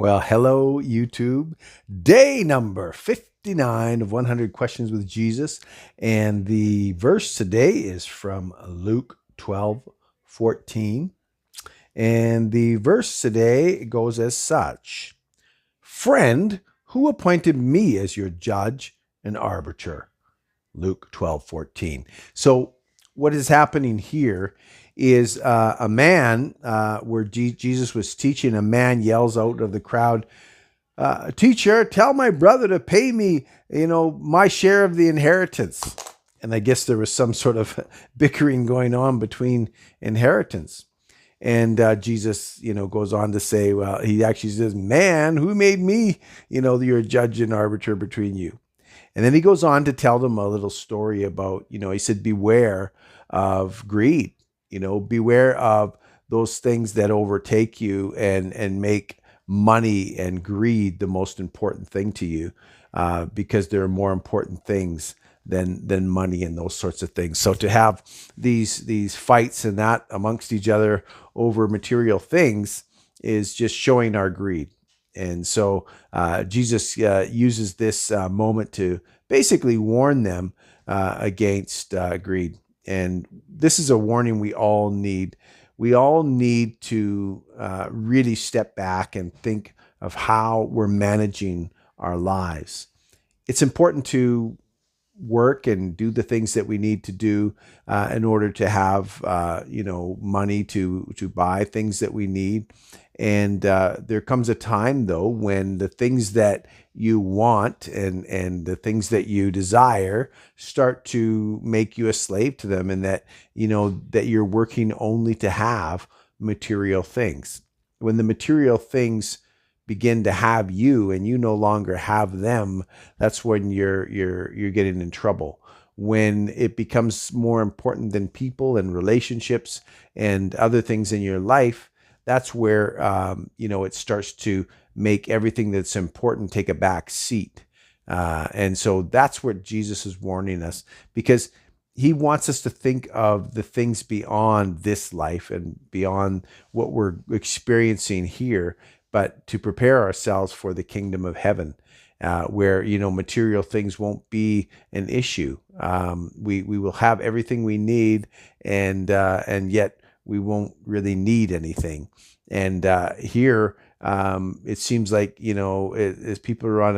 Well, hello, YouTube. Day number 59 of 100 Questions with Jesus. And the verse today is from Luke 12:14. And the verse today goes as such: Friend, who appointed me as your judge and arbiter? Luke 12:14. So, what is happening here is a man, where Jesus was teaching, a man yells out of the crowd, Teacher, tell my brother to pay me, my share of the inheritance. And I guess there was some sort of bickering going on between inheritance. And Jesus, goes on to say, well, he actually says, man, who made me, your judge and arbiter between you? And then he goes on to tell them a little story about, he said, beware of greed, beware of those things that overtake you and make money and greed the most important thing to you, because there are more important things than money and those sorts of things. So to have these fights and that amongst each other over material things is just showing our greed. And so Jesus uses this moment to basically warn them against greed. And this is a warning we all need. We all need to really step back and think of how we're managing our lives. It's important to work and do the things that we need to do in order to have money to buy things that we need. And there comes a time, though, when the things that you want and the things that you desire start to make you a slave to them, and that that you're working only to have material things. When the material things begin to have you and you no longer have them, that's when you're getting in trouble. When it becomes more important than people and relationships and other things in your life, that's where it starts to make everything that's important take a back seat. And so that's what Jesus is warning us, because he wants us to think of the things beyond this life and beyond what we're experiencing here, but to prepare ourselves for the kingdom of heaven, where material things won't be an issue. We will have everything we need, and yet we won't really need anything. And here it seems like as people are on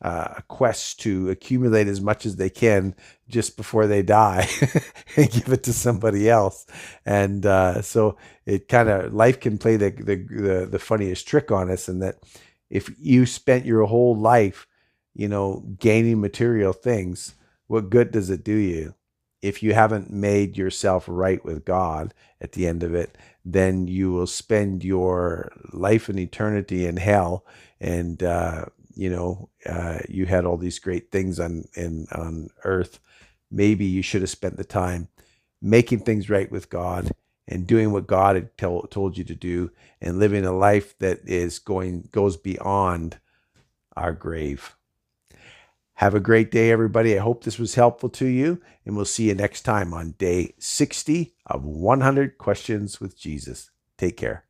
a quest to accumulate as much as they can just before they die and give it to somebody else. And so it kind of, life can play the funniest trick on us, in that if you spent your whole life gaining material things, what good does it do you if you haven't made yourself right with God at the end of it? Then you will spend your life and eternity in hell. And you had all these great things on earth. Maybe you should have spent the time making things right with God and doing what God had told you to do, and living a life that goes beyond our grave. Have a great day, everybody. I hope this was helpful to you, and we'll see you next time on day 60 of 100 Questions with Jesus. Take care.